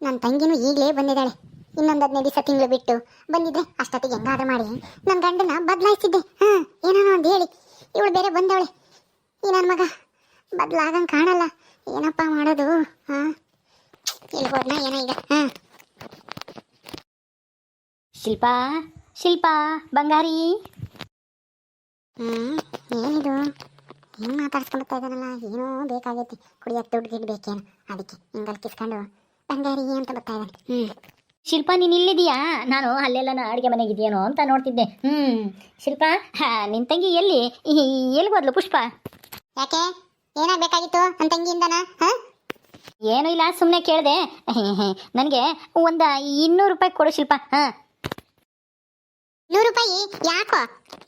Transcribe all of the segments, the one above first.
ನನ್ನ ತಂಗಿನೂ ಈಗಲೇ ಬಂದಿದ್ದಾಳೆ. ಇನ್ನೊಂದು 15 ದಿವಸ ತಿಂಗಳು ಬಿಟ್ಟು ಬಂದಿದ್ರೆ ಅಷ್ಟೊತ್ತಿಗೆ ಹೆಂಗಾದ್ರೂ ಮಾಡಿ ನನ್ನ ಗಂಡನ ಬದಲಾಯಿಸಿದ್ದೆ. ಏನಾನೋ ಒಂದು ಹೇಳಿ ಇವಳು ಬೇರೆ ಬಂದವಳೆ. ಈ ನನ್ನ ಮಗ ಬದಲಾಗಂಗೆ ಕಾಣಲ್ಲ. ಏನಪ್ಪ ಮಾಡೋದು? ಎಲ್ಲಿ ಹೋದ್ನ ಏನೋ ಈಗ. ಶಿಲ್ಪಾ ಶಿಲ್ಪಾ ಬಂಗಾರಿ. ಏನಿದು ಏನು ಮಾತಾಡ್ಸ್ಕೊಂಡ್ತಾ ಇದ್ದಾನಲ್ಲ? ಏನೋ ಬೇಕಾಗೈತಿ, ಕುಡಿಯೋಕೆ ದುಡ್ಡು ಗಿಡ್ ಬೇಕೇನು, ಅದಕ್ಕೆ ಹಿಂಗಲ್ಲಿ ಕಿಸ್ಕೊಂಡು ಬಂಗಾರಿ ಅಂತ ಬರ್ತಾ ಇದ್ದಾನೆ. ಶಿಲ್ಪಾ ನೀನು ಇಲ್ಲಿದೀಯಾ? ನಾನು ಅಲ್ಲೆಲ್ಲ ಅಡುಗೆ ಮನೆಗಿದೆಯೇನೋ ಅಂತ ನೋಡ್ತಿದ್ದೆ. ಶಿಲ್ಪಾ, ನಿನ್ನ ತಂಗಿ ಎಲ್ಲಿ ಹೋದ್ಲು ಪುಷ್ಪ? ಯಾಕೆ ಏನಾಗಬೇಕಾಗಿತ್ತು ನನ್ನ ತಂಗಿಯಿಂದನಾ? ಏನೂ ಇಲ್ಲ, ಸುಮ್ಮನೆ ಕೇಳಿದೆ. ನನಗೆ ಒಂದು 200 ರೂಪಾಯಿ ಕೊಡು ಶಿಲ್ಪ. 100 ರೂಪಾಯಿ ಯಾಕೋ?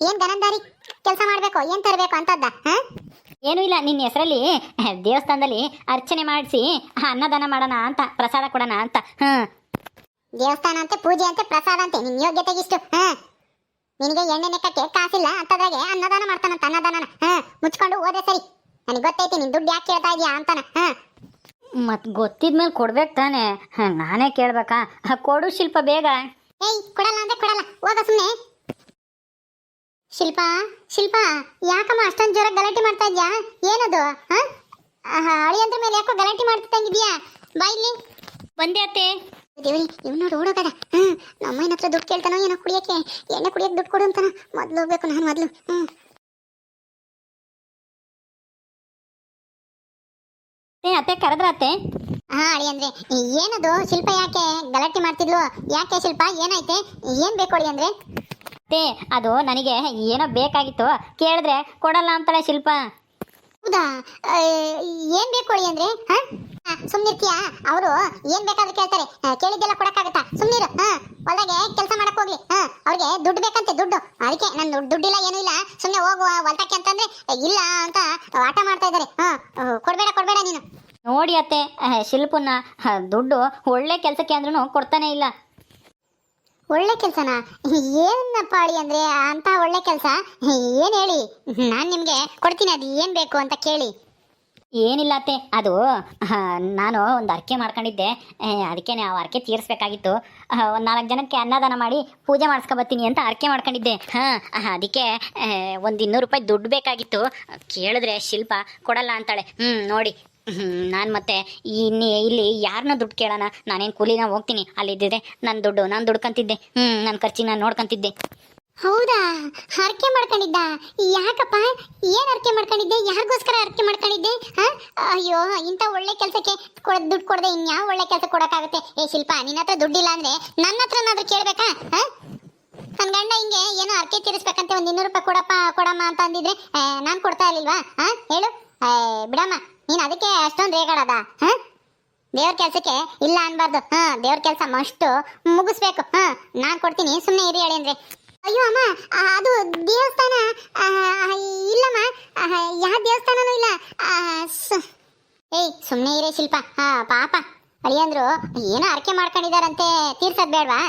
ಏನು ಗನಂದಾರಿ ಕೆಲಸ ಮಾಡಬೇಕು, ಏನು ತರಬೇಕು ಅಂತದ್ದ? ಏನೂ ಇಲ್ಲ, ನಿನ್ನ ಹೆಸರಲ್ಲಿ ದೇವಸ್ಥಾನದಲ್ಲಿ ಅರ್ಚನೆ ಮಾಡಿಸಿ ಅನ್ನದಾನ ಮಾಡೋಣ ಅಂತ, ಪ್ರಸಾದ ಕೊಡೋಣ ಅಂತ. ದೇವಸ್ಥಾನ ಅಂತೆ, ಪೂಜೆ ಅಂತೆ, ಪ್ರಸಾದ ಅಂತೆ, ನಿನ್ನ ಯೋಗ್ಯತೆಗಿಷ್ಟು. ನಿನಗೆ ಎಣ್ಣೆ ಕಟ್ಟೆ ಕಾಸಿಲ್ಲ ಅಂತದಾಗೆ ಅನ್ನದಾನ ಮಾಡ್ತಾನಂತ. ಅನ್ನದಾನ ಮುಚ್ಕೊಂಡು ಹೋದೆ ಸರಿ. ನನಗೆ ಗೊತ್ತೈತಿ ನೀನು ದುಡ್ಡು ಯಾಕೆ ಕೇಳ್ತಾ ಇದೀಯಾ ಅಂತಾನ. ಮತ್ತು ಗೊತ್ತಿದ್ಮೇಲೆ ಕೊಡ್ಬೇಕು ತಾನೆ, ನಾನೇ ಕೇಳ್ಬೇಕಾ? ಕೊಡು ಶಿಲ್ಪ ಬೇಗ. ಏಯ್ ಕೊಡಲ್ಲ ಅಂದ್ರೆ ಕೊಡಲ್ಲ, ಹೋಗ ಸುಮ್ಮನೆ. ಶಿಲ್ಪ ಶಿಲ್ಪ, ಯಾಕಮ್ಮ ಅಷ್ಟೊಂದು ಜೋರಾಗಿ ಗಲಾಟೆ ಮಾಡ್ತಾ ಇದ್ಯಾ? ಏನದು? ಅಳಿಯಂದ್ರ ಮೇಲೆ ಯಾಕೋ ಗಲಾಟೆ ಮಾಡ್ತಿದ್ದಂಗಿದ್ಯಾ? ಬಾ ಇಲ್ಲಿ. ಬಂದೆ ಅತ್ತೆ. ದೇವ್ರಿ, ಇವ್ ನೋಡಿ ಓಡೋಗದ. ನಮ್ಮಯ್ಯನ ಹತ್ರ ದುಡ್ಡು ಕೇಳ್ತಾನೋ ಏನೋ, ಕುಡಿಯಕ್ಕೆ ಎಣ್ಣೆ ಕುಡಿಯಕ್ಕೆ ದುಡ್ಡು ಕೊಡು ಅಂತಾನ. ಮೊದ್ಲು ಹೋಗ್ಬೇಕು ನಾನು, ಮೊದ್ಲು. ಅತ್ತೆ ಕರೆದ್ರ ಅತ್ತೆ? ಅಳಿಯಂದ್ರೆ ಏನದು? ಶಿಲ್ಪ ಯಾಕೆ ಗಲಾಟೆ ಮಾಡ್ತಿದ್ಲು? ಯಾಕೆ ಶಿಲ್ಪ, ಏನಾಯ್ತೆ? ಏನ್ ಬೇಕು ಅಳಿಯಂದ್ರೆ? ಅತ್ತೆ ಅದು ನನಗೆ ಏನೋ ಬೇಕಾಗಿತ್ತು, ಕೇಳಿದ್ರೆ ಕೊಡಲ್ಲ ಅಂತಾಳೆ ಶಿಲ್ಪ. ಹೌದಾ? ಏನ್ ಬೇಕು ಅಳಿಯಂದ್ರೆ? ಸುಮ್ನಿರ್ತೀಯಾ? ಅವರು ಏನ್ ಬೇಕಾದ್ರೂ ಕೇಳ್ತಾರೆ, ಕೇಳಿದ್ದೆಲ್ಲ ಕೊಡಕ್ಕಾಗತ್ತಾ? ಸುಮ್ನಿರು. ಹೊಲದಾಗೆ ಕೆಲಸ ಮಾಡಕ್ ಹೋಗ್ಲಿ. ಅವ್ರಿಗೆ ದುಡ್ಡು ಬೇಕಂತೆ, ದುಡ್ಡು. ಅದಕ್ಕೆ ನನ್ ದುಡ್ಡಿಲ್ಲ ಏನೂ ಇಲ್ಲ, ಸುಮ್ನೆ ಹೋಗುವ ಹೊಲ್ತಕ್ಕೆ ಅಂತಂದ್ರೆ ಇಲ್ಲ ಅಂತ ಆಟ ಮಾಡ್ತಾ ಇದಾರೆ. ಕೊಡ್ಬೇಡ ಕೊಡ್ಬೇಡ ನೀನು. ನೋಡಿ ಅತ್ತೆ, ಶಿಲ್ಪನ್ನ ದುಡ್ಡು ಒಳ್ಳೆ ಕೆಲಸಕ್ಕೆ ಅಂದ್ರೂ ಕೊಡ್ತಾನೆ ಇಲ್ಲ. ಒಳ್ಳೆ ಕೆಲ್ಸನಾ? ಏನಪ್ಪ ಅಳಿ ಅಂದ್ರೆ ಅಂತ ಒಳ್ಳೆ ಕೆಲಸ? ಏನ್ ಹೇಳಿ, ನಾನ್ ನಿಮ್ಗೆ ಕೊಡ್ತೀನಿ. ಅದು ಏನ್ ಬೇಕು ಅಂತ ಕೇಳಿ. ಏನಿಲ್ಲ ಅತ್ತೆ, ಅದು ನಾನು ಒಂದು ಅರ್ಕೆ ಮಾಡ್ಕೊಂಡಿದ್ದೆ, ಅದಕ್ಕೆ ಆ ಅರ್ಕೆ ತೀರಿಸ್ಬೇಕಾಗಿತ್ತು. ಒಂದು 4 ಜನಕ್ಕೆ ಅನ್ನದಾನ ಮಾಡಿ ಪೂಜೆ ಮಾಡಿಸ್ಕೊಬತ್ತೀನಿ ಅಂತ ಅರ್ಕೆ ಮಾಡ್ಕೊಂಡಿದ್ದೆ. ಅದಕ್ಕೆ ಒಂದು 200 ರೂಪಾಯಿ ದುಡ್ಡು ಬೇಕಾಗಿತ್ತು. ಕೇಳಿದ್ರೆ ಶಿಲ್ಪ ಕೊಡಲ್ಲ ಅಂತಾಳೆ. ನೋಡಿ, ನಾನು ಮತ್ತೆ ಇಲ್ಲಿ ಯಾರನ್ನ ದುಡ್ಡು ಕೇಳೋಣ? ನಾನೇನು ಕೂಲಿನ ಹೋಗ್ತೀನಿ, ಅಲ್ಲಿದ್ದಿದ್ರೆ ನನ್ನ ದುಡ್ಡು ನಾನು ದುಡ್ಕೊಂತಿದ್ದೆ. ನನ್ನ ಖರ್ಚಿಗೆ ನಾನು ನೋಡ್ಕೊಂತಿದ್ದೆ. ಹೌದಾ? ಹರಕೆ ಮಾಡ್ಕೊಂಡಿದ್ದ? ಯಾಕಪ್ಪ? ಏನ್ ಹರಕೆ ಮಾಡ್ಕೊಂಡಿದ್ದೆ? ಯಾರಿಗೋಸ್ಕರ ಹರಕೆ ಮಾಡ್ಕೊಂಡಿದ್ದೆ? ಅಯ್ಯೋ, ಇಂಥ ಒಳ್ಳೆ ಕೆಲಸಕ್ಕೆ ದುಡ್ಡು ಕೊಡದೆ ಇನ್ಯಾವ ಒಳ್ಳೆ ಕೆಲಸ ಕೊಡಕ್ಕಾಗುತ್ತೆ? ಏ ಶಿಲ್ಪ, ನಿನ್ನ ಹತ್ರ ದುಡ್ಡಿಲ್ಲ ಅಂದ್ರೆ ನನ್ನ ಹತ್ರನಾದ್ರೂ ಕೇಳ್ಬೇಕಾ? ನನ್ನ ಗಂಡ ಹಿಂಗೆ ಏನೋ ಹರಕೆ ತೀರಿಸ್ಬೇಕಂತೆ, ಒಂದು 200 ರೂಪಾಯಿ ಕೊಡಮ್ಮ ಅಂತ ಅಂದಿದ್ರೆ ನಾನು ಕೊಡ್ತಾ ಇರ್ಲಿಲ್ವಾ? ಹೇಳು. ಬಿಡಮ್ಮ, ನೀನ್ ಅದಕ್ಕೆ ಅಷ್ಟೊಂದು ರೇಗಾಡದ? ದೇವ್ರ ಕೆಲ್ಸಕ್ಕೆ ಇಲ್ಲ ಅನ್ಬಾರ್ದು. ದೇವ್ರ ಕೆಲಸ ಮಸ್ಟು ಮುಗಿಸ್ಬೇಕು. ನಾನ್ ಕೊಡ್ತೀನಿ, ಸುಮ್ಮನೆ ಇರಿ ಹೇಳಿ ಅಂದ್ರೆ. ಅಯ್ಯೋ ಅಮ್ಮ, ಅದು ದೇವಸ್ಥಾನ ಇಲ್ಲಮ್ಮ, ಯಾವ ದೇವಸ್ಥಾನನೂ ಇಲ್ಲ. ಏಯ್ ಸುಮ್ಮನೆ ಇರೇ ಶಿಲ್ಪ. ಪಾಪ ಅಳಿಯಂದ್ರು ಏನೋ ಅರ್ಕೆ ಮಾಡ್ಕೊಂಡಿದಾರಂತೆ, ತೀರ್ಸದ್ ಬೇಡ್ವಾ?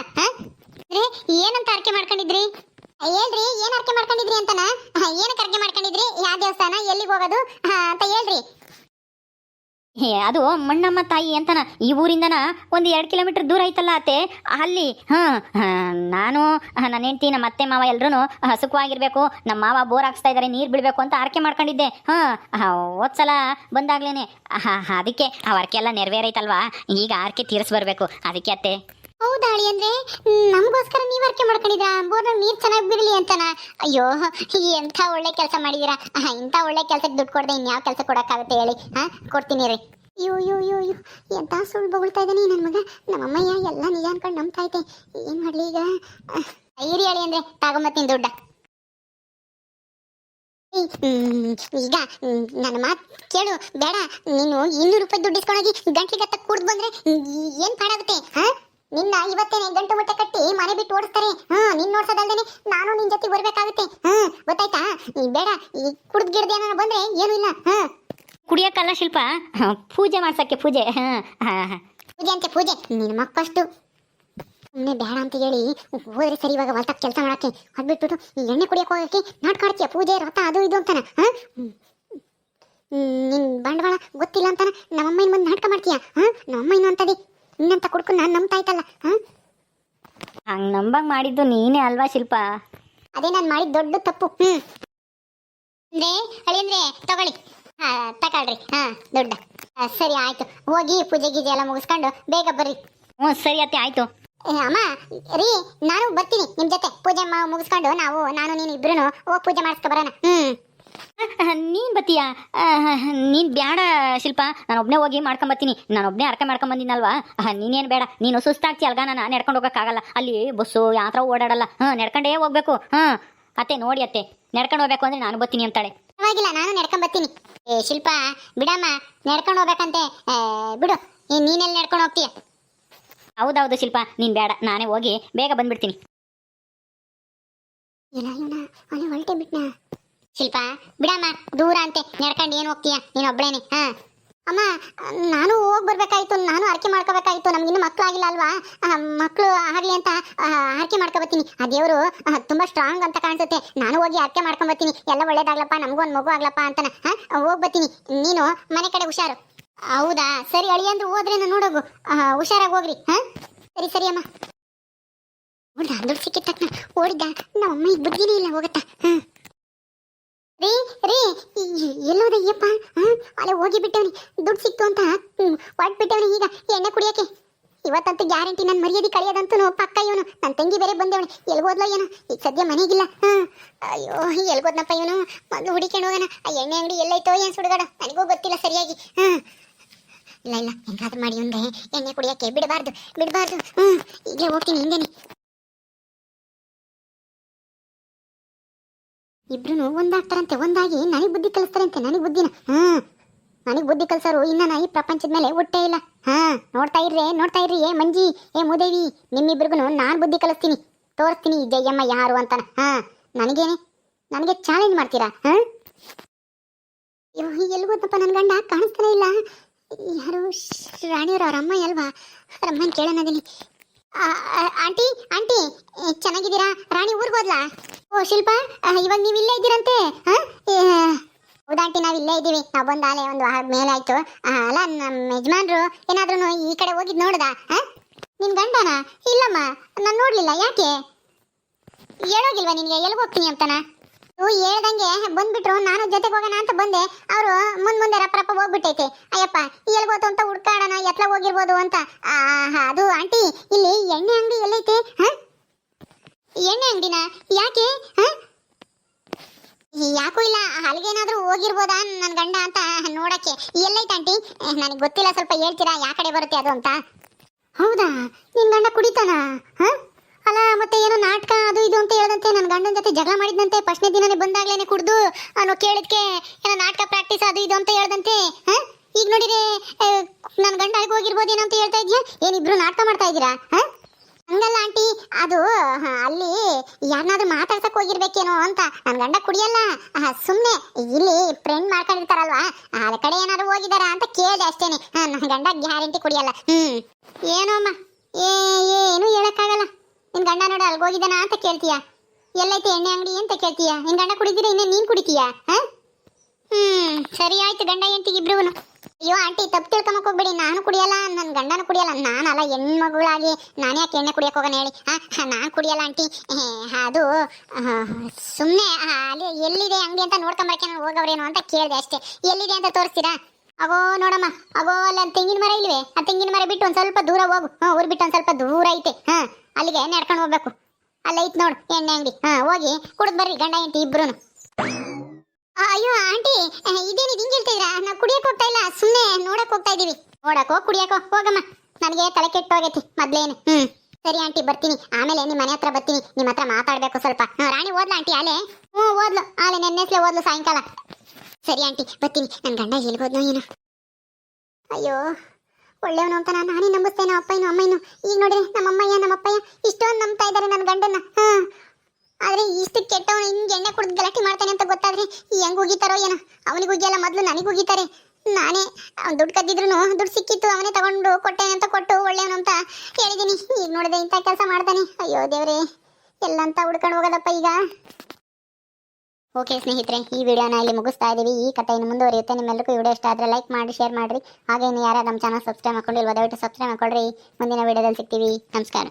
ಏನಂತ ಅರ್ಕೆ ಮಾಡ್ಕೊಂಡಿದ್ರಿ? ಹೇಳ್ರಿ, ಏನ್ ಅರ್ಕೆ ಮಾಡ್ಕೊಂಡಿದ್ರಿ ಅಂತನ? ಏನಕ್ಕೆ ಅರ್ಕೆ ಮಾಡ್ಕೊಂಡಿದ್ರಿ? ಯಾವ ದೇವಸ್ಥಾನ, ಎಲ್ಲಿಗೆ ಹೋಗೋದು ಅಂತ ಹೇಳ್ರಿ. ಅದು ಮಣ್ಣಮ್ಮ ತಾಯಿ ಅಂತನ, ಈ ಊರಿಂದನ ಒಂದು 2 ಕಿಲೋಮೀಟರ್ ದೂರ ಐತಲ್ಲ ಅತ್ತೆ, ಅಲ್ಲಿ. ನಾನು ನನ್ನ ಹೆಂಡತಿ, ನಮ್ಮ ಅತ್ತೆ ಮಾವ ಎಲ್ಲರೂ ಸುಖವಾಗಿರ್ಬೇಕು, ನಮ್ಮ ಮಾವ ಬೋರ್ ಹಾಕ್ಸ್ತಾ ಇದ್ದಾರೆ, ನೀರು ಬಿಡಬೇಕು ಅಂತ ಆರ್ಕೆ ಮಾಡ್ಕೊಂಡಿದ್ದೆ. ಹೋದ್ಸಲ ಬಂದಾಗ್ಲೇನೆ. ಅದಕ್ಕೆ ಆ ಆರ್ಕೆ ಎಲ್ಲ ನೆರವೇರೈತಲ್ವಾ, ಈಗ ಆರ್ಕೆ ತೀರಿಸ್ಬರ್ಬೇಕು, ಅದಕ್ಕೆ ಅತ್ತೆ. ಹೌದಾ ಅಳಿ ಅಂದ್ರೆ ನಮಗೋಸ್ಕರ ನೀವು ಅರ್ಕೆ ಮಾಡ್ಕೊಂಡಿದ್ರಾ? ಬೋರ್ನಲ್ಲಿ ನೀರು ಚೆನ್ನಾಗಿ ಬಿಡಲಿ ಅಂತನ? ಅಯ್ಯೋ, ಎಂಥ ಒಳ್ಳೆ ಕೆಲಸ ಮಾಡಿದೀರಾ. ಇಂಥ ಒಳ್ಳೆ ಕೆಲಸಕ್ಕೆ ದುಡ್ಡು ಕೊಡದೆ ಇನ್ಯಾವ ಕೆಲಸ ಕೊಡೋಕ್ಕಾಗುತ್ತೆ ಹೇಳಿ? ಕೊಡ್ತೀನಿ ರೀ. ಅಯ್ಯೋ ಎಂಥ ಸುಳ್ಳು ಬೊಗಳ್ತಾ ಇದ್ದಾನೆ ನನ್ನ ಮಗ. ನಮ್ಮಮ್ಮಯ್ಯ ಎಲ್ಲ ನಿಜ ಅನ್ಕೊಂಡು ನಂಬ್ತಾ ಐತೆ. ಏನು ಮಾಡಲಿ ಈಗ? ಇರಿ ಅಳಿ ಅಂದ್ರೆ ತಗೊಂಬತ್ತೀನಿ ದುಡ್ಡ. ಈಗ ನನ್ನ ಮಾತು ಕೇಳು. ಬೇಡ, ನೀನು 200 ರೂಪಾಯಿ ದುಡ್ಡು ಇಸ್ಕೊಂಡೋಗಿ ಗಂಟ್ಲಿಗತ್ತ ಕುಡ್ದು ಬಂದ್ರೆ ಏನು ಪಾಡಾಗುತ್ತೆ? ನಿನ್ನ ಇವತ್ತೇನೆ ಗಂಟು ಮುಟ್ಟೆ ಕಟ್ಟಿ ಮನೆ ಬಿಟ್ಟು ಓಡಿಸ್ತಾರೆ. ನಿನ್ ನೋಡ್ಸೋದಲ್ದೇನೆ ನಾನು ನಿನ್ ಜೊತೆ ಬರ್ಬೇಕಾಗುತ್ತೆ. ಗೊತ್ತಾಯ್ತಾ? ಬೇಡ, ಈ ಕುಡ್ದು ಗಿಡ್ದು ಏನಾರ ಬಂದ್ರೆ ಏನು ಇಲ್ಲ. ಕುಡಿಯೋಕ್ಕಲ್ಲ ಶಿಲ್ಪ, ಪೂಜೆ ಮಾಡ್ಸಕ್ಕೆ. ಪೂಜೆ ಪೂಜೆ ಅಂತೆ ಪೂಜೆ. ನಿನ್ನ ಮಕ್ಕಷ್ಟು ಸುಮ್ಮನೆ ಬೇಡ ಅಂತ ಹೇಳಿ ಹೋದ್ರೆ ಸರಿ. ಇವಾಗ ಹೊಲ್ತಕ್ಕೆ ಕೆಲಸ ಮಾಡಕ್ಕೆ ಅದು ಬಿಟ್ಬಿಟ್ಟು ಎಣ್ಣೆ ಕುಡಿಯಕ್ಕೆ ಹೋಗಕ್ಕೆ ನಾಟಕ ಆಡ್ತೀಯ. ಪೂಜೆ ರಥ ಅದು ಇದು ಅಂತಾನ. ನಿನ್ ಬಂಡವಾಳ ಗೊತ್ತಿಲ್ಲ ಅಂತಾನ ನಮ್ಮಮ್ಮನ ಬಂದು ನಾಟಕ ಮಾಡ್ತೀಯ. ನಮ್ಮಮ್ಮ ಏನು ಅಂತದೆ? ಇನ್ನಂತ ಕುಡ್ಕು ನಾನು ನಂಬ್ತಾ ಇತ್ತಲ್ಲ ಹಂಗೆ ನಂಬಂಗೆ ಮಾಡಿದ್ದು ನೀನೇ ಅಲ್ವಾ ಶಿಲ್ಪ? ಅದೇ ನಾನು ಮಾಡಿದ ದೊಡ್ಡ ತಪ್ಪು. ಅಂದ್ರೆ ಅಳಿಯಂದ್ರೆ ತಗೊಳ್ಳಿ, ತಗೊಳ್ರಿ. ದೊಡ್ಡ ಸರಿ ಆಯ್ತು, ಹೋಗಿ ಪೂಜೆ ಗೀಜೆ ಎಲ್ಲ ಮುಗಿಸ್ಕೊಂಡು ಬೇಗ ಬರ್ರಿ. ಹ್ಞೂ ಸರಿ ಅತ್ತೆ ಆಯ್ತು. ಅಮ್ಮ ರೀ, ನಾನು ಬರ್ತೀನಿ ನಿಮ್ ಜೊತೆ. ಪೂಜೆ ಮುಗಿಸ್ಕೊಂಡು ನಾನು ನೀನು ಇಬ್ರು ಹೋಗಿ ಪೂಜೆ ಮಾಡಿಸ್ಕೊ ಬರೋಣ. ನೀನು ಬತ್ತೀಯಾ? ನೀನು ಬೇಡ ಶಿಲ್ಪ, ನಾನು ಒಬ್ಬನೇ ಹೋಗಿ ಮಾಡ್ಕೊಂಬತ್ತೀನಿ. ನಾನು ಒಬ್ಬನೇ ಅರ್ಕೆ ಮಾಡ್ಕೊಂಬಂದಿನಲ್ವಾ, ನೀನೇನು ಬೇಡ. ನೀನು ಸುಸ್ತಾಗ್ತಿ ಅಲ್ಗ, ನಾನು ನಡ್ಕೊಂಡು ಹೋಗೋಕ್ಕಾಗಲ್ಲ. ಅಲ್ಲಿ ಬಸ್ಸು ಯಾವ ಓಡಾಡಲ್ಲ. ನಡ್ಕೊಂಡೇ ಹೋಗ್ಬೇಕು. ಅತ್ತೆ ನೋಡಿ ಅತ್ತೆ, ನಡ್ಕೊಂಡು ಹೋಗ್ಬೇಕು ಅಂದ್ರೆ ನಾನು ಬರ್ತೀನಿ ಅಂತಾಳೆ. ಪರವಾಗಿಲ್ಲ, ನಾನು ನಡ್ಕೊಂಡ್ ಬರ್ತೀನಿ. ಶಿಲ್ಪ ಬಿಡಮ್ಮ, ನಡ್ಕೊಂಡು ಹೋಗ್ಬೇಕಂತೆ. ಬಿಡು, ನೀನೆಲ್ಲಿ ನಡ್ಕೊಂಡು ಹೋಗ್ತೀಯ? ಹೌದೌದು ಶಿಲ್ಪ, ನೀನು ಬೇಡ, ನಾನೇ ಹೋಗಿ ಬೇಗ ಬಂದ್ಬಿಡ್ತೀನಿ. ಇಲ್ಲ ಇವನ ಅಲ್ಲಿ ಹೊರಟೆ ಬಿಟ್ನಾ. ಶಿಲ್ಪ ಬಿಡಮ್ಮ, ದೂರ ಅಂತೆ, ನಡ್ಕೊಂಡು ಏನು ಹೋಗ್ತೀಯ ನೀನು ಒಬ್ಳೇನೆ? ಅಮ್ಮ ನಾನು ಹೋಗಿ ಬರ್ಬೇಕಾಯ್ತು, ನಾನು ಆರಕೆ ಮಾಡ್ಕೋಬೇಕಾಯ್ತು. ನಮ್ಗಿನ್ನು ಮಕ್ಳು ಆಗಿಲ್ಲ ಅಲ್ವಾ, ಮಕ್ಕಳು ಆಗಲಿ ಅಂತ ಆರಕೆ ಮಾಡ್ಕೊಬತ್ತೀನಿ. ಆ ದೇವರು ತುಂಬಾ ಸ್ಟ್ರಾಂಗ್ ಅಂತ ಕಾಣಿಸುತ್ತೆ. ನಾನು ಹೋಗಿ ಆರಕೆ ಮಾಡ್ಕೊಂಬತ್ತೀನಿ, ಎಲ್ಲ ಒಳ್ಳೇದಾಗ್ಲಪ್ಪ, ನಮಗೂ ಒಂದು ಮಗು ಆಗ್ಲಪ್ಪ ಅಂತನ ಹೋಗ್ಬತ್ತೀನಿ. ನೀನು ಮನೆ ಕಡೆ ಹುಷಾರು. ಹೌದಾ ಸರಿ, ಅಳಿಯಂದ್ರು ಹೋದ್ರೆ ನೋಡೋಗು, ಹುಷಾರಾಗಿ ಹೋಗ್ರಿ. ಸರಿ ಸರಿ ಅಮ್ಮ. ದುಡ್ಡು ಸಿಕ್ಕಿದ ತಕ್ಷಣ ಓಡಿದ್ದ, ನಮ್ಮಮ್ಮ ಈಗ ಬುದ್ಧಿನೇ ಇಲ್ಲ, ಹೋಗತ್ತಾ. ರೀ ರೀ, ಎಲ್ಲೋದಯ್ಯಪ್ಪ? ಅಲ್ಲೇ ಹೋಗಿ ಬಿಟ್ಟವನಿ, ದುಡ್ಡು ಸಿಕ್ತು ಅಂತ ಹೊಟ್ಬಿಟ್ಟವನಿ. ಈಗ ಎಣ್ಣೆ ಕುಡಿಯಕ್ಕೆ ಇವತ್ತಂತೂ ಗ್ಯಾರಂಟಿ. ನನ್ನ ಮರ್ಯಾದೆ ಕಳಿಯೋದಂತೂ ಪಕ್ಕ. ಇವನು ನನ್ನ ತಂಗಿ ಬೇರೆ ಬಂದೇವನಿ, ಎಲ್ಗೋದ್ಲೋ ಏನೋ, ಈಗ ಸದ್ಯ ಮನೆಗಿಲ್ಲ. ಅಯ್ಯೋ ಎಲ್ಗೋದ್ನಪ್ಪ ಇವನು, ಮೊದಲು ಹುಡಿಕೊಂಡು ಹೋಗೋಣ. ಆ ಎಣ್ಣೆ ಅಂಗಡಿ ಎಲ್ಲೈತೋ ಏನು ಸುಡುಗಾಡ, ನನಗೂ ಗೊತ್ತಿಲ್ಲ ಸರಿಯಾಗಿ. ಇಲ್ಲ ಇಲ್ಲ, ಹೆಂಗಾದ್ರೂ ಮಾಡಿ ಒಂದೇ ಎಣ್ಣೆ ಕುಡಿಯಕ್ಕೆ ಬಿಡಬಾರ್ದು. ಈಗಲೇ ಹೋಗ್ತೀನಿ ಹಿಂದೇನೆ. ಇಬ್ರು ಒಂದಾಗ್ತಾರಂತೆ, ಒಂದಾಗಿ ನನಗೆ ಬುದ್ಧಿ ಕಲಿಸ್ತಾರಂತೆ. ನನಗೆ ಬುದ್ಧಿನ ನನಗೆ ಬುದ್ಧಿ ಕಲ್ಸೋರು ಇನ್ನ ಈ ಪ್ರಪಂಚದ ಮೇಲೆ ಒಟ್ಟೇ ಇಲ್ಲ. ನೋಡ್ತಾ ಇರ್ರಿ ಏ ಮಂಜಿ, ಏ ಮೂದೇವಿ, ನಿಮ್ಮಿಬ್ರಿಗೂ ನಾನು ಬುದ್ಧಿ ಕಲಿಸ್ತೀನಿ, ತೋರಿಸ್ತೀನಿ ಜಯಮ್ಮ ಯಾರು ಅಂತಾನ. ನನಗೆ ಚಾಲೆಂಜ್ ಮಾಡ್ತೀರಾ? ಎಲ್ಗೋದಪ್ಪ ನನ್ನ ಗಂಡ, ಕಾಣಿಸ್ತಾನೆ ಇಲ್ಲ. ಯಾರು ರಾಣಿಯವ್ರ ಅವ್ರ ಅಮ್ಮ ಅಲ್ವಾ? ರಮ್ಮನ್ ಕೇಳೋಣದೀನಿ. ಆಂಟಿ ಆಂಟಿ ಚೆನ್ನಾಗಿದ್ದೀರಾ? ರಾಣಿ ಊರಿಗೆ ಹೋದ್ಲಾ? ಓ ಶಿಲ್ಪ, ಇವಾಗ ನೀವು ಇಲ್ಲೇ ಇದ್ದೀರಂತೆ? ಹೌದಾಂಟಿ, ನಾವು ಇಲ್ಲೇ ಇದ್ದೀವಿ. ನಾವು ಬಂದ ಆಲೆ ಒಂದು ವಾರ ಮೇಲೆ ಆಯ್ತು. ಅಲ್ಲ, ನಮ್ಮ ಯಜಮಾನ್ರು ಏನಾದ್ರೂ ಈ ಕಡೆ ಹೋಗಿದ್ ನೋಡ್ದ? ನಿನ್ ಗಂಡನ? ಇಲ್ಲಮ್ಮ, ನಾನು ನೋಡ್ಲಿಲ್ಲ. ಯಾಕೆ ಹೇಳೋಗಿಲ್ವಾ ನಿನ್ಗೆ ಎಲ್ಲಿಗೆ ಹೋಗ್ತೀನಿ ಅಂತನ? ಹೇಳ್ದಂಗೆ ಬಂದ್ಬಿಟ್ರು, ನಾನು ಜೊತೆಗೆ ಹೋಗೋಣ ಅಂತ ಬಂದೆ. ಅವರು ಮುಂದೆ ರಪ್ಪ ಹೋಗ್ಬಿಟ್ಟೈತೆ. ಅಯ್ಯಪ್ಪ ಎಲ್ಗೋತು ಅಂತ ಹುಡ್ಕಾಡೋಣ, ಎತ್ಲ ಹೋಗಿರ್ಬೋದು ಅಂತ. ಅದು ಆಂಟಿ, ಇಲ್ಲಿ ಎಣ್ಣೆ ಅಂಗಡಿ ಎಲ್ಲೈತೆ? ಎಣ್ಣೆ ಅಂಗಡಿನ? ಯಾಕೆ? ಯಾಕೂ ಇಲ್ಲ, ಅಲ್ಲಿಗೇನಾದ್ರೂ ಹೋಗಿರ್ಬೋದಾ ನನ್ನ ಗಂಡ ಅಂತ ನೋಡಕ್ಕೆ. ಎಲ್ಲೈತೆ ಆಂಟಿ? ನನಗೆ ಗೊತ್ತಿಲ್ಲ, ಸ್ವಲ್ಪ ಹೇಳ್ತೀರಾ ಯಾವ ಕಡೆ ಬರುತ್ತೆ ಅದು ಅಂತ? ಹೌದಾ, ನಿನ್ ಗಂಡ ಕುಡಿತಾನ? ಅಲ್ಲ, ಮತ್ತೆ ಏನೋ ನಾಟಕ ಅದು ಇದು ಅಂತ ಹೇಳದಂತೆ. ನನ್ನ ಗಂಡನ ಜೊತೆ ಜಗಳ ಮಾಡಿದಂತೆ, ಫಸ್ಟ್ನೇ ದಿನನೇ ಬಂದಾಗ್ಲೇನೆ ಕುಡ್ದು. ಅನ್ನೋ ಕೇಳಿದ್ಕೆ ಏನೋ ನಾಟಕ ಪ್ರಾಕ್ಟೀಸ್ ಅದು ಇದು ಅಂತ ಹೇಳ್ದಂತೆ. ಈಗ ನೋಡಿದ್ರೆ ನನ್ನ ಗಂಡ ಆಗಿ ಹೋಗಿರ್ಬೋದೇನೋ ಅಂತ ಹೇಳ್ತಾ ಇದೆಯಾ? ಏನಿಬ್ರು ನಾಟಕ ಮಾಡ್ತಾ ಇದ್ದೀರಾ? ಹಂಗಲ್ಲ ಆಂಟಿ, ಅದು ಅಲ್ಲಿ ಯಾರನ್ನಾದ್ರೂ ಮಾತಾಡ್ಸಕ್ ಹೋಗಿರ್ಬೇಕೇನೋ ಅಂತ. ನನ್ನ ಗಂಡ ಕುಡಿಯಲ್ಲ, ಸುಮ್ಮನೆ ಇಲ್ಲಿ ಫ್ರೆಂಡ್ ಮಾಡ್ಕೊಂಡಿರ್ತಾರಲ್ವಾ, ಅದ ಕಡೆ ಏನಾದ್ರು ಹೋಗಿದಾರ ಅಂತ ಕೇಳಿದೆ ಅಷ್ಟೇನೆ. ನನ್ನ ಗಂಡ ಗ್ಯಾರಂಟಿ ಕುಡಿಯಲ್ಲ. ಏನೋ ಅಮ್ಮ, ಏನು ಹೇಳಕ್ಕಾಗಲ್ಲ. ನಿನ್ ಗಂಡ ನೋಡ ಅಲ್ಗೋಗಿದ್ದಾನ ಅಂತ ಕೇಳ್ತೀಯ, ಎಲ್ಲೈತೆ ಎಣ್ಣೆ ಅಂಗಡಿ ಅಂತ ಕೇಳ್ತೀಯ. ನಿನ್ ಗಂಡ ಕುಡಿದಿರ ಇನ್ನೇ ನೀನ್ ಕುಡಿತೀಯ? ಸರಿ ಆಯ್ತು, ಗಂಡ ಹೆಂಡತಿಗೆ ಇಬ್ರು. ಅಯ್ಯೋ ಆಂಟಿ, ತಪ್ಪು ತಿಳ್ಕೊಂಬಕ್ ಹೋಗ್ಬೇಡಿ. ನಾನು ಕುಡಿಯಲ್ಲ, ನನ್ನ ಗಂಡನೂ ಕುಡಿಯಲ್ಲ. ನಾನಲ್ಲ, ಹೆಣ್ಮಗಳಾಗಿ ನಾನು ಯಾಕೆ ಎಣ್ಣೆ ಕುಡಿಯಕ್ಕೆ ಹೋಗೋಣ ಹೇಳಿ? ನಾನು ಕುಡಿಯಲ್ಲ ಆಂಟಿ. ಅದು ಸುಮ್ಮನೆ ಅಲ್ಲಿ ಎಲ್ಲಿದೆ ಅಂಗಡಿ ಅಂತ ನೋಡ್ಕೊಂಬರಕ್ಕೆ ಹೋಗವ್ರೇನೋ ಅಂತ ಕೇಳಿದೆ ಅಷ್ಟೇ. ಎಲ್ಲಿದೆ ಅಂತ ತೋರಿಸ್ತೀರಾ? ಅಗೋ ನೋಡಮ್ಮ, ಅಗೋ ಅಲ್ಲ ತೆಂಗಿನ ಮರ ಇಲ್ವೇ? ಆ ತೆಂಗಿನ ಮರ ಬಿಟ್ಟು ಒಂದ್ ಸ್ವಲ್ಪ ದೂರ ಹೋಗು. ಊರ್ ಬಿಟ್ಟು ಒಂದ್ ಸ್ವಲ್ಪ ದೂರ ಐತೆ. ಅಲ್ಲಿಗೆ ನಡ್ಕೊಂಡು ಹೋಗ್ಬೇಕು. ಅಲ್ಲ ಐತ್ ನೋಡು ಎಣ್ಣೆ ಅಂಗಡಿ. ಹೋಗಿ ಕುಡಿದ್ ಬರ್ರಿ ಗಂಡ ಹೆಂಡತಿ ಇಬ್ರು. ಅಯ್ಯೋ ಆಂಟಿ, ಇದೇನಿದು ಹಿಂಗೆ ಹೇಳ್ತಿದ್ರಾ? ನಾವು ಕುಡಿಯಕ್ ಹೋಗ್ತಾ ಇಲ್ಲ, ಸುಮ್ಮನೆ ನೋಡಕ್ ಹೋಗ್ತಾ ಇದೀವಿ. ನೋಡಕೋ ಕುಡಿಯಕೋ ಹೋಗಮ್ಮ, ನನಗೆ ತಲೆ ಕೆಟ್ಟು ಹೋಗೈತಿ ಮೊದ್ಲೇನು. ಸರಿ ಆಂಟಿ, ಬರ್ತೀನಿ. ಆಮೇಲೆ ನಿಮ್ಮ ಮನೆ ಹತ್ರ ಬರ್ತೀನಿ, ನಿಮ್ಮ ಹತ್ರ ಮಾತಾಡ್ಬೇಕು ಸ್ವಲ್ಪ. ರಾಣಿ ಓದ್ಲಾ ಆಂಟಿ ಆಲೆ? ಓದ್ಲು ಆಲೆ, ನೆನ್ನೆಸ್ಲೆ ಓದ್ಲು ಸಾಯಂಕಾಲ. ಸರಿ ಆಂಟಿ, ಬರ್ತೀನಿ. ನನ್ನ ಗಂಡ ಹೇಳ್ಬೋದ್ನೋ ಏನೋ. ಅಯ್ಯೋ ಒಳ್ಳೆಯವನು ಅಂತ ನಾನೇ ನಂಬಿಸ್ತೇನೆ, ಅಪ್ಪಯ್ಯನು ಅಮ್ಮಯ್ಯನು. ಈಗ ನೋಡ್ರಿ ನಮ್ಮಪ್ಪಯ್ಯ ಇಷ್ಟೊಂದು ನಂಬ್ತಾ ಇದ್ದಾರೆ ನನ್ನ ಗಂಡನ್ನ. ಆದ್ರೆ ಇಷ್ಟು ಕೆಟ್ಟವನು ಹಿಂಗೆ ಎಣ್ಣೆ ಕುಡಿದು ಗಲಾಟೆ ಮಾಡ್ತಾನೆ ಅಂತ ಗೊತ್ತಾದ್ರೆ ಹೆಂಗ್ ಉಗಿತಾರೋ ಏನೋ. ಅವನಿಗೆ ಉಗಿಯಲ್ಲ, ಮೊದಲು ನನಗೆ ಉಗಿತಾರೆ. ನಾನೇ ಅವ್ನು ದುಡ್ಡು ಕದ್ದಿದ್ರು ದುಡ್ಡು ಸಿಕ್ಕಿತ್ತು, ಅವನೇ ತಗೊಂಡು ಕೊಟ್ಟೆ ಅಂತ ಕೊಟ್ಟು ಒಳ್ಳೆಯವನು ಅಂತ ಹೇಳಿದೀನಿ. ಈಗ ನೋಡಿದೆ ಇಂಥ ಕೆಲಸ ಮಾಡ್ತಾನೆ. ಅಯ್ಯೋ ದೇವ್ರೆ, ಎಲ್ಲಂತ ಹುಡ್ಕೊಂಡು ಹೋಗೋದಪ್ಪ ಈಗ. ಓಕೆ ಸ್ನೇಹಿತರೆ, ಈ ವಿಡಿಯೋನ ಇಲ್ಲಿ ಮುಗಿಸ್ತಾ ಇದ್ದೀವಿ. ಈ ಕಥೆ ಇನ್ನು ಮುಂದುವರಿಯುತ್ತೆ. ನಿಮ್ಮೆಲ್ಲರಿಗೂ ವಿಡಿಯೋ ಇಷ್ಟ ಆದರೆ ಲೈಕ್ ಮಾಡಿ, ಶೇರ್ ಮಾಡಿರಿ. ಹಾಗೆ ಇನ್ನು ಯಾರು ನಮ್ಮ ಚಾನಲ್ ಸಬ್ಸ್ಕ್ರೈಬ್ ಮಾಡ್ಕೊಂಡಿಲ್ವೋ ದಯವಿಟ್ಟು ಸಬ್ಸ್ಕ್ರೈಬ್ ಮಾಡ್ಕೊಳ್ರಿ. ಮುಂದಿನ ವಿಡಿಯೋದಲ್ಲಿ ಸಿಗ್ತೀವಿ. ನಮಸ್ಕಾರ.